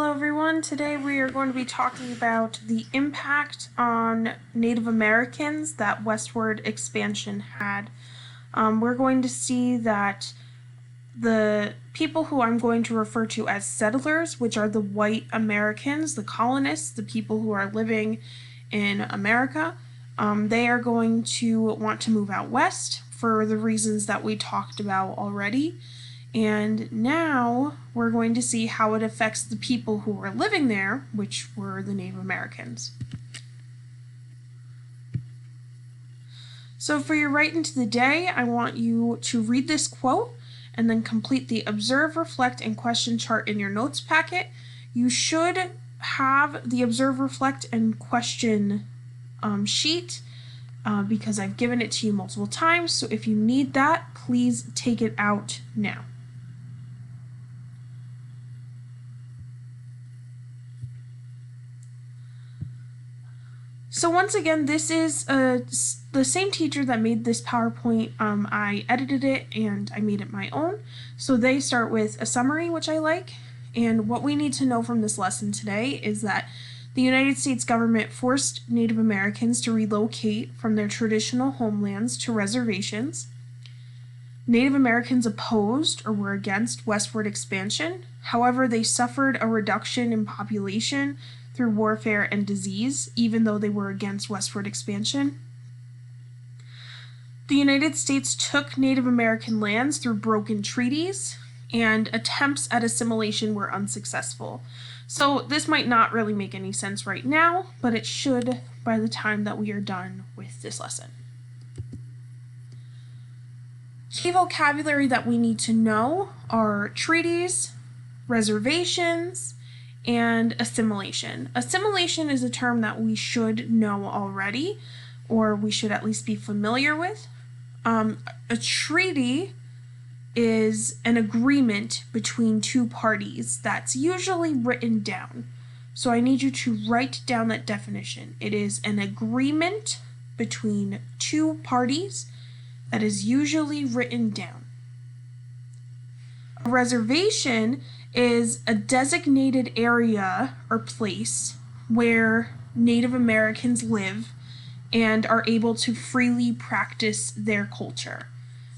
Hello everyone, today we are going to be talking about the impact on Native Americans that westward expansion had. We're going to see that the people who I'm going to refer to as settlers, which are the white Americans, the colonists, the people who are living in America, they are going to want to move out west for the reasons that we talked about already. And now we're going to see how it affects the people who were living there, which were the Native Americans. So for your write into the day, I want you to read this quote and then complete the observe, reflect, and question chart in your notes packet. You should have the observe, reflect, and question sheet because I've given it to you multiple times. So if you need that, please take it out now. So once again, this is the same teacher that made this PowerPoint. I edited it and I made it my own. So they start with a summary, which I like. And what we need to know from this lesson today is that the United States government forced Native Americans to relocate from their traditional homelands to reservations. Native Americans opposed or were against westward expansion. However, they suffered a reduction in population through warfare and disease, even though they were against westward expansion. The United States took Native American lands through broken treaties, and attempts at assimilation were unsuccessful. So this might not really make any sense right now, but it should by the time that we are done with this lesson. Key vocabulary that we need to know are treaties, reservations, and assimilation. Assimilation is a term that we should know already, or we should at least be familiar with. A treaty is an agreement between two parties that's usually written down. So I need you to write down that definition. It is an agreement between two parties that is usually written down. A reservation is a designated area or place where Native Americans live and are able to freely practice their culture.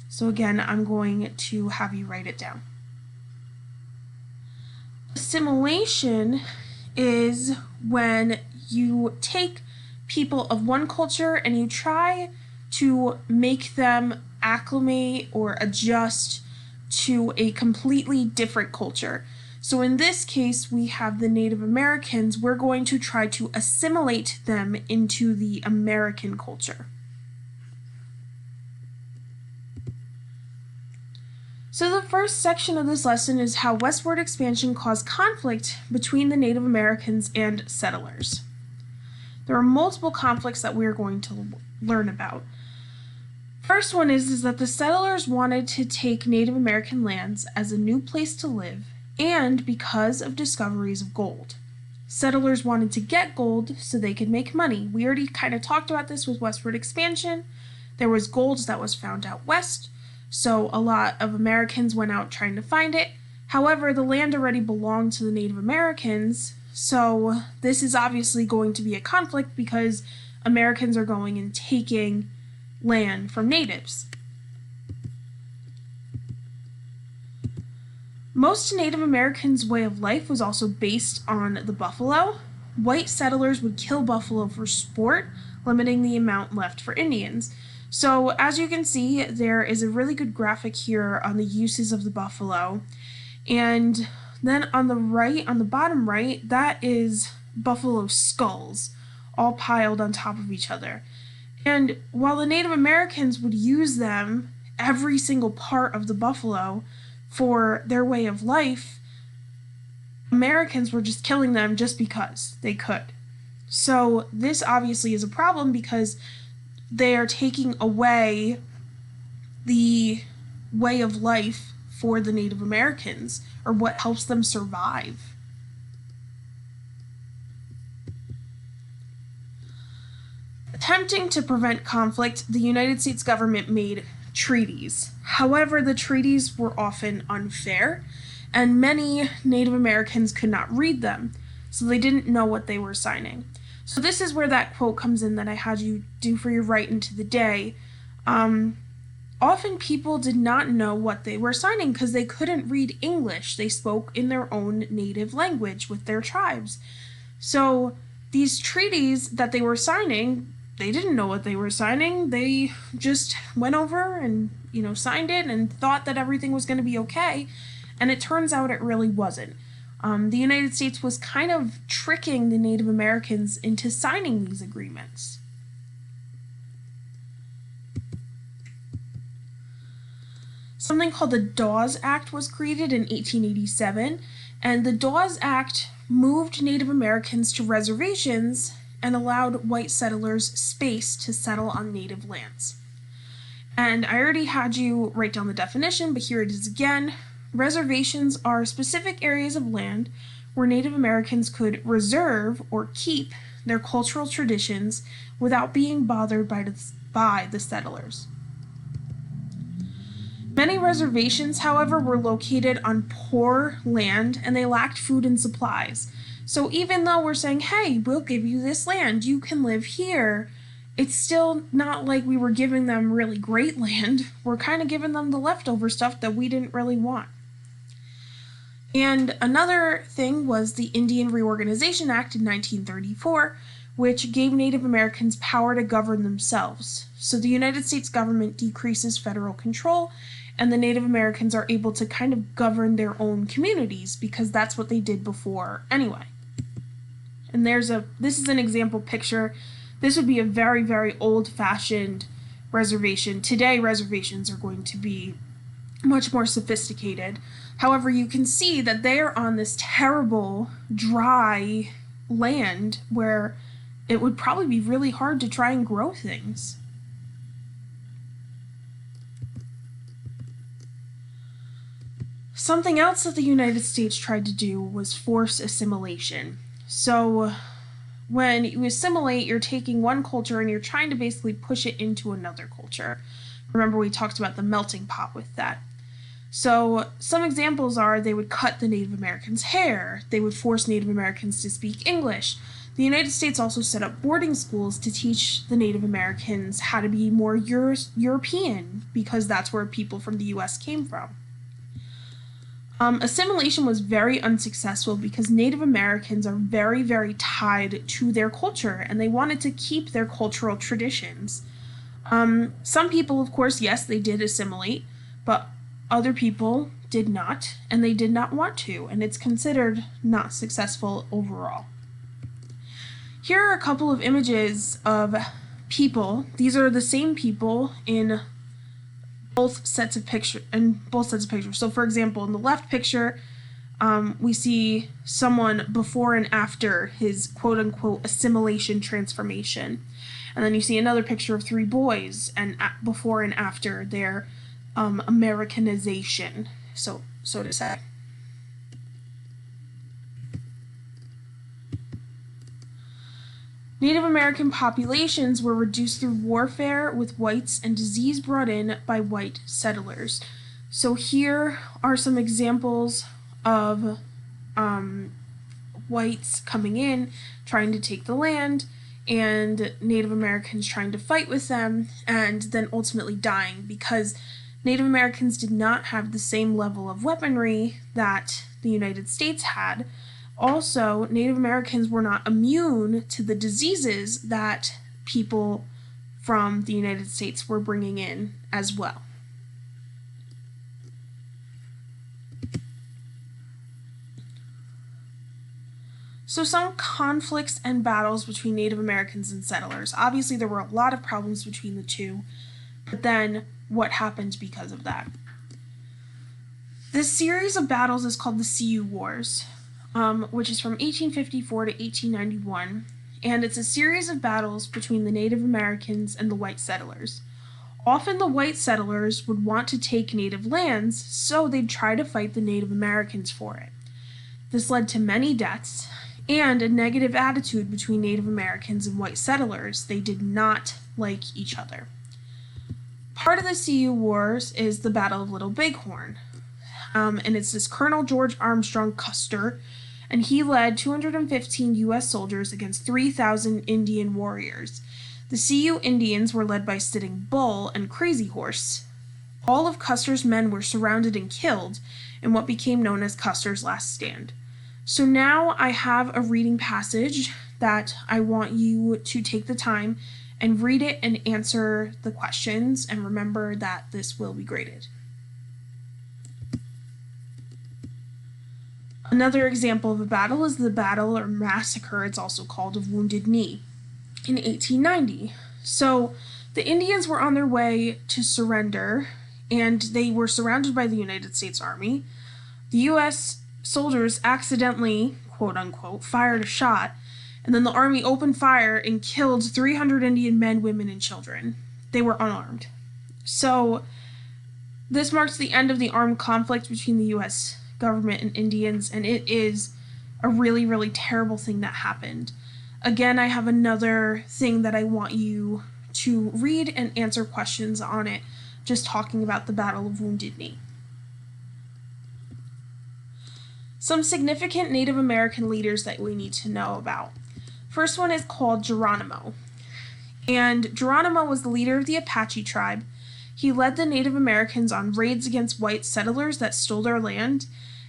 So again, I'm going to have you write it down. Assimilation is when you take people of one culture and you try to make them acclimate or adjust to a completely different culture. So in this case, we have the Native Americans. We're going to try to assimilate them into the American culture. So the first section of this lesson is how westward expansion caused conflict between the Native Americans and settlers. There are multiple conflicts that we are going to learn about. First one is that the settlers wanted to take Native American lands as a new place to live, and because of discoveries of gold. Settlers wanted to get gold so they could make money. We already kind of talked about this with westward expansion. There was gold that was found out west, so a lot of Americans went out trying to find it. However, the land already belonged to the Native Americans, so this is obviously going to be a conflict because Americans are going and taking land from natives. Most Native Americans' way of life was also based on the buffalo. White settlers would kill buffalo for sport, limiting the amount left for Indians. So as you can see, there is a really good graphic here on the uses of the buffalo. And then on the right, on the bottom right, that is buffalo skulls, all piled on top of each other. And while the Native Americans would use them, every single part of the buffalo, for their way of life, Americans were just killing them just because they could. So this obviously is a problem because they are taking away the way of life for the Native Americans, or what helps them survive. Attempting to prevent conflict, the United States government made treaties. However, the treaties were often unfair, and many Native Americans could not read them, so they didn't know what they were signing. So this is where that quote comes in that I had you do for your Write Into the Day. Often people did not know what they were signing because they couldn't read English. They spoke in their own native language with their tribes. So these treaties that they were signing, they didn't know what they were signing. They just went over and, signed it and thought that everything was going to be okay. And it turns out it really wasn't. The United States was kind of tricking the Native Americans into signing these agreements. Something called the Dawes Act was created in 1887, and the Dawes Act moved Native Americans to reservations and allowed white settlers space to settle on native lands. And I already had you write down the definition, but here it is again. Reservations are specific areas of land where Native Americans could reserve or keep their cultural traditions without being bothered by the settlers. Many reservations, however, were located on poor land and they lacked food and supplies. So even though we're saying, hey, we'll give you this land, you can live here, it's still not like we were giving them really great land. We're kind of giving them the leftover stuff that we didn't really want. And another thing was the Indian Reorganization Act in 1934, which gave Native Americans power to govern themselves. So the United States government decreases federal control, and the Native Americans are able to kind of govern their own communities because that's what they did before anyway. And this is an example picture. This would be a very, very old-fashioned reservation. Today, reservations are going to be much more sophisticated. However, you can see that they are on this terrible, dry land where it would probably be really hard to try and grow things. Something else that the United States tried to do was force assimilation. So when you assimilate, you're taking one culture and you're trying to basically push it into another culture. Remember, we talked about the melting pot with that. So some examples are they would cut the Native Americans' hair. They would force Native Americans to speak English. The United States also set up boarding schools to teach the Native Americans how to be more European because that's where people from the U.S. came from. Assimilation was very unsuccessful because Native Americans are very, very tied to their culture and they wanted to keep their cultural traditions. Some people, of course, yes, they did assimilate, but other people did not, and they did not want to, and it's considered not successful overall. Here are a couple of images of people. These are the same people in both sets of pictures. So for example, in the left picture, we see someone before and after his quote-unquote assimilation transformation. And then you see another picture of three boys and before and after their Americanization, so to say. Native American populations were reduced through warfare with whites and disease brought in by white settlers. So here are some examples of whites coming in, trying to take the land, and Native Americans trying to fight with them, and then ultimately dying because Native Americans did not have the same level of weaponry that the United States had. Also, Native Americans were not immune to the diseases that people from the United States were bringing in as well. So some conflicts and battles between Native Americans and settlers. Obviously, there were a lot of problems between the two, but then what happened because of that? This series of battles is called the Sioux Wars, which is from 1854 to 1891, and it's a series of battles between the Native Americans and the white settlers. Often the white settlers would want to take native lands, so they'd try to fight the Native Americans for it. This led to many deaths and a negative attitude between Native Americans and white settlers. They did not like each other. Part of the Sioux Wars is the Battle of Little Bighorn. and it's this Colonel George Armstrong Custer, and he led 215 U.S. soldiers against 3,000 Indian warriors. The Sioux Indians were led by Sitting Bull and Crazy Horse. All of Custer's men were surrounded and killed in what became known as Custer's Last Stand. So now I have a reading passage that I want you to take the time and read it and answer the questions, and remember that this will be graded. Another example of a battle is the battle or massacre, it's also called, of Wounded Knee in 1890. So the Indians were on their way to surrender, and they were surrounded by the United States Army. The U.S. soldiers accidentally, quote unquote, fired a shot, and then the Army opened fire and killed 300 Indian men, women, and children. They were unarmed. So this marks the end of the armed conflict between the U.S. government and Indians, and it is a really, really terrible thing that happened. Again, I have another thing that I want you to read and answer questions on it, just talking about the Battle of Wounded Knee. Some significant Native American leaders that we need to know about. First one is called Geronimo. And Geronimo was the leader of the Apache tribe. He led the Native Americans on raids against white settlers that stole their land,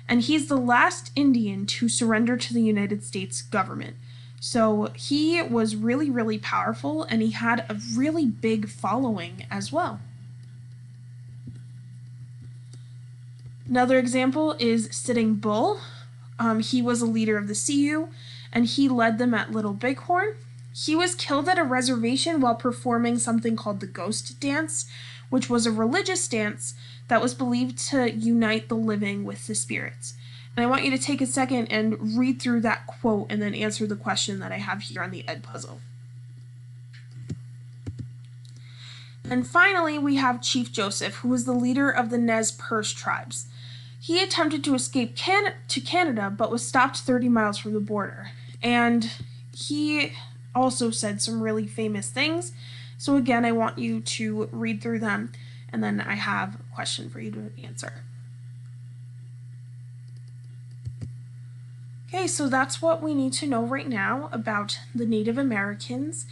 and he's the last Indian to surrender to the United States government. So he was really, really powerful, and he had a really big following as well. Another example is Sitting Bull. He was a leader of the Sioux, and he led them at Little Bighorn. He was killed at a reservation while performing something called the Ghost Dance, which was a religious dance that was believed to unite the living with the spirits. And I want you to take a second and read through that quote and then answer the question that I have here on the Edpuzzle. And finally, we have Chief Joseph, who was the leader of the Nez Perce tribes. He attempted to escape to Canada, but was stopped 30 miles from the border. And he also said some really famous things. So again, I want you to read through them, and then I have a question for you to answer. Okay, so that's what we need to know right now about the Native Americans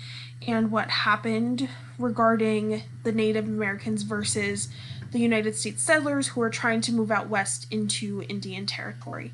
and what happened regarding the Native Americans versus the United States settlers who are trying to move out west into Indian territory.